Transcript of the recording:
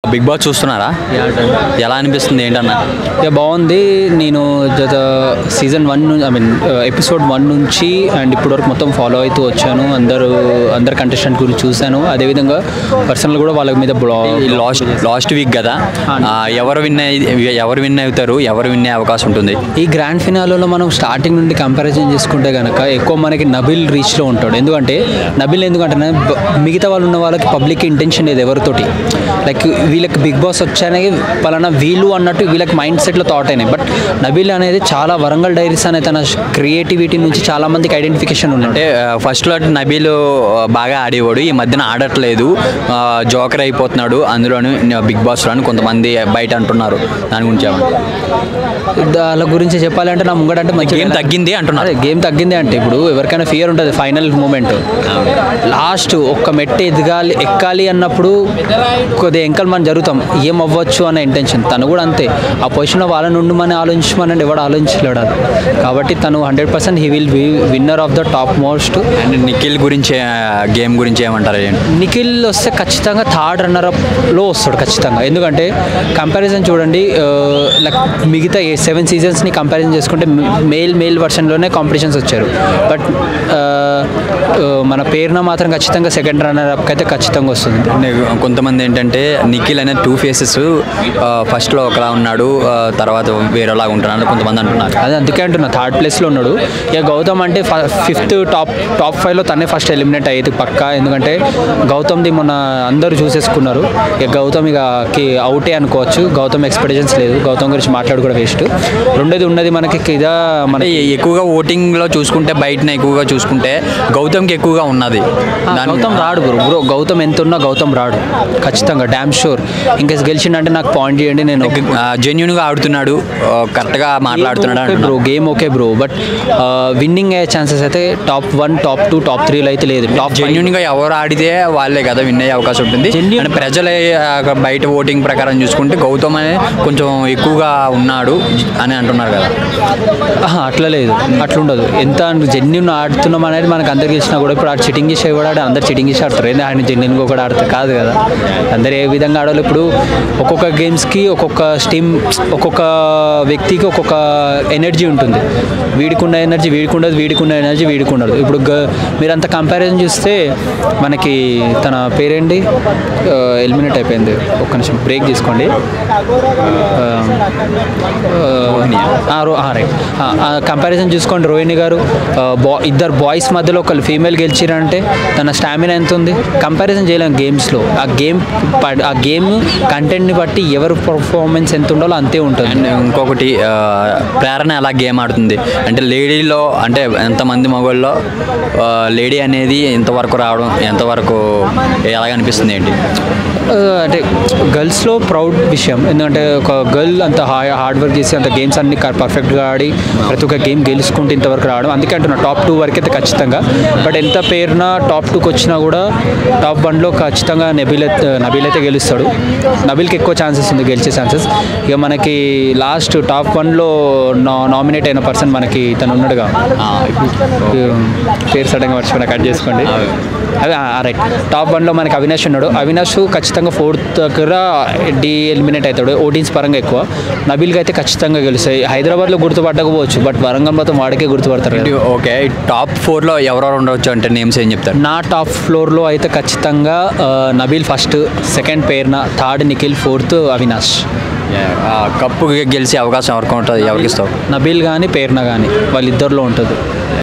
Big boss చూస్తున్నారా? ఎలా అనిపిస్తుంది ఏంటన్నా? బాగుంది. నేను సీజన్ 1 ఎపిసోడ్ 1 నుంచి అండ్ ఇప్పటివరకు మొత్తం ఫాలో అవుతూ వచ్చాను. అందరు కంటెస్టెంట్ గురించి చూశాను. అదేవిధంగా పర్సనల్ కూడా వాళ్ళ మీద లాస్ట్ వీక్ కదా, ఎవరు విన్ అవుతారు, ఎవరు విన్ అయ్యే అవకాశం ఉంటుంది? ఈ గ్రాండ్ ఫినాలలో మనం స్టార్టింగ్ నుండి కంపారిజన్ చేసుకుంటే కనుక ఎక్కువ మనకి నబిల్ రీచ్లో ఉంటాడు. ఎందుకంటే మిగతా వాళ్ళు ఉన్న వాళ్ళకి పబ్లిక్ ఇంటెన్షన్ లేదు ఎవరితోటి. లైక్ వీళ్ళకి బిగ్ బాస్ వచ్చానే పలానా వీళ్ళు అన్నట్టు వీళ్ళకి మైండ్ సెట్లో థాట్ అయినాయి. బట్ నబిల్ అనేది చాలా వరంగల్ డైరీస్ అనే తన క్రియేటివిటీ నుంచి చాలా మందికి ఐడెంటిఫికేషన్ ఉంది. అంటే ఫస్ట్లో నబిల్ బాగా ఆడేవాడు, ఈ మధ్యన ఆడట్లేదు, జోకర్ అయిపోతున్నాడు అందులోని బిగ్ బాస్లో అని కొంతమంది బయట అంటున్నారు. దాని గురించి వాళ్ళ గురించి చెప్పాలంటే నా ముంగడంటే మంచి గేమ్ తగ్గింది అంటున్నారు. గేమ్ తగ్గింది అంటే ఇప్పుడు ఎవరికైనా ఫియర్ ఉంటుంది. ఫైనల్ మూమెంట్ లాస్ట్ ఒక్క మెట్టు ఎక్కాలి అన్నప్పుడు కొద్దిగా ఎంకల్ మనం జరుగుతాం, ఏం అవ్వచ్చు అనే ఇంటెన్షన్. తను కూడా అంతే. ఆ పొజిషన్లో వాళ్ళని ఉండమని ఆలోచించమని ఎవడు ఆలోచించలేడు. కాబట్టి తను 100% he will be winner of the top most. And Nikhil గురించి గేమ్ గురించి ఏమంటారు? నిఖిల్ వస్తే ఖచ్చితంగా థర్డ్ రన్నర్అప్లో వస్తాడు ఖచ్చితంగా. ఎందుకంటే కంపారిజన్ చూడండి, లైక్ మిగతా 7 సీజన్స్ని కంపారిజన్ చేసుకుంటే మేల్ వర్షన్లోనే కాంపిటీషన్స్ వచ్చారు. బట్ మన పేరున మాత్రం ఖచ్చితంగా సెకండ్ రన్నర్అప్కి అయితే ఖచ్చితంగా వస్తుంది. కొంతమంది ఏంటంటే నిఖిల్ అనేది 2 ఫేసెస్, ఫస్ట్లో ఒకలా ఉన్నాడు, తర్వాత వేరేలాగా ఉంటున్నాడు కొంతమంది అంటున్నారు. అదే అందుకే అంటున్నా థర్డ్ ప్లేస్లో ఉన్నాడు. ఇక గౌతమ్ అంటే 5th టాప్ 5లో తనే ఫస్ట్ ఎలిమినేట్ అయ్యేది పక్కా. ఎందుకంటే గౌతమ్ది మొన్న అందరూ చూసేసుకున్నారు. ఇక గౌతమ్ ఇక అవుటే అనుకోవచ్చు. గౌతమ్ ఎక్స్పెక్టేషన్స్ లేదు. గౌతమ్ గురించి మాట్లాడు కూడా వేస్ట్. రెండోది ఉన్నది మనకి ఎక్కువగా ఓటింగ్లో చూసుకుంటే, బయటన ఎక్కువగా చూసుకుంటే గౌతమ్కి ఎక్కువగా ఉన్నది. గౌతమ్ రాడు బ్రో. గౌతమ్ ఎంత ఉన్నా గౌతమ్ రాడు ఖచ్చితంగా, డామ్ షూర్. ఇంకా గెలిచిండంటే నాకు పాయింట్ చేయండి. నేను జెన్యూన్గా ఆడుతున్నాడు, కరెక్ట్గా మాట్లాడుతున్నాడు bro. Game okay bro, but winnowing అయ్యే ఛాన్సెస్ అయితే టాప్ 1, టాప్ 2, టాప్ 3లో అయితే లేదు. జెన్యూన్గా ఎవరు ఆడితే వాళ్ళే కదా విన్ అయ్యే అవకాశం ఉంటుంది. ప్రజల బయట ఓటింగ్ ప్రకారం చూసుకుంటే గౌతమ్ అనే కొంచెం ఎక్కువగా ఉన్నాడు అని అంటున్నారు కదా. అట్లా లేదు, అట్లా ఉండదు. ఎంత జెన్యూన్ ఆడుతున్నాం అనేది మనకు అందరికి తెలిసినా కూడా ఇప్పుడు ఆడు చిటింగ్ చేసి కూడా అందరు చిటింగ్ చేసి ఆడతారు. ఏంటంటే ఆయన జెన్యూన్గా కూడా ఆడతారు కాదు కదా. అందరు ఏ విధంగా ఆడాలి. ఇప్పుడు ఒక్కొక్క గేమ్స్కి ఒక్కొక్క వ్యక్తికి ఒక్కొక్క ఎనర్జీ ఉంటుంది. వీడికున్న ఎనర్జీ వీడికుండదు, వీడికున్న ఎనర్జీ వీడికుండదు. ఇప్పుడు మీరంత కంపారిజన్ చూస్తే మనకి తన పేరేంటి ఎలిమినేట్ అయిపోయింది. ఒక్క నిమిషం బ్రేక్ తీసుకోండి. రైట్, కంపారిజన్ చూసుకోండి. రోహిణి గారు ఇద్దరు బాయ్స్ మధ్యలో ఒకళ్ళు ఫీమేల్ గెలిచిరంటే తన స్టామినా ఎంత ఉంది కంపారిజన్ చేయలేము గేమ్స్లో. ఆ గేమ్ కంటెంట్ని బట్టి ఎవరు పర్ఫార్మెన్స్ ఎంత ఉండాలో అంతే ఉంటుంది. అండ్ ఇంకొకటి ప్రేరణ ఎలా గేమ్ ఆడుతుంది అంటే లేడీలో, అంటే ఎంతమంది మగవాళ్ళలో లేడీ అనేది ఎంతవరకు రావడం, ఎంతవరకు ఎలాగనిపిస్తుంది ఏంటి? అంటే గర్ల్స్లో ప్రౌడ్ విషయం. ఎందుకంటే ఒక గర్ల్ అంత హార్డ్ వర్క్ చేసి అంత గేమ్స్ అన్ని పర్ఫెక్ట్గా ఆడి ప్రతి ఒక్క గేమ్ గెలుచుకుంటూ ఇంతవరకు రావడం. అందుకే అంటున్నా టాప్ 2 వరకు అయితే ఖచ్చితంగా. బట్ ఎంత పేరున టాప్ 2కి వచ్చినా కూడా టాప్ 1లో ఖచ్చితంగా నబీల్ అయితే గెలుస్తాడు. నబీల్కి ఎక్కువ ఛాన్సెస్ ఉంది గెలిచే ఛాన్సెస్. ఇక మనకి లాస్ట్ టాప్ 1లో నామినేట్ అయిన పర్సన్ మనకి తను ఉన్నాడుగా, పేరు సడన్గా మర్చిపోయినా, కట్ చేసుకోండి. రైట్, టాప్ 1లో మనకి అవినాష్ ఉన్నాడు. అవినాష్ ఖచ్చితంగా 4th దగ్గర ఎలిమినేట్ అవుతాడు ఓటింగ్స్ పరంగా ఎక్కువ. నబీల్కి అయితే ఖచ్చితంగా గెలుస్తాయి. హైదరాబాద్లో గుర్తుపట్టకపోవచ్చు, బట్ వరంగల్ మొత్తం వాడికే గుర్తుపడతారు. ఓకే, టాప్ 4లో ఎవరెవరు ఉండవచ్చు అంటే నేమ్స్ ఏం చెప్తారు? నా టాప్ 4లో అయితే ఖచ్చితంగా నబీల్ ఫస్ట్, సెకండ్ పేర్న, third Nikhil, 4th Avinash. Cup గెలిచే అవకాశం ఎవరికి ఉంటుంది? ఎవరికి ఇస్తావు? నబీల్ కానీ పేర్న కానీ వాళ్ళిద్దరిలో ఉంటుంది.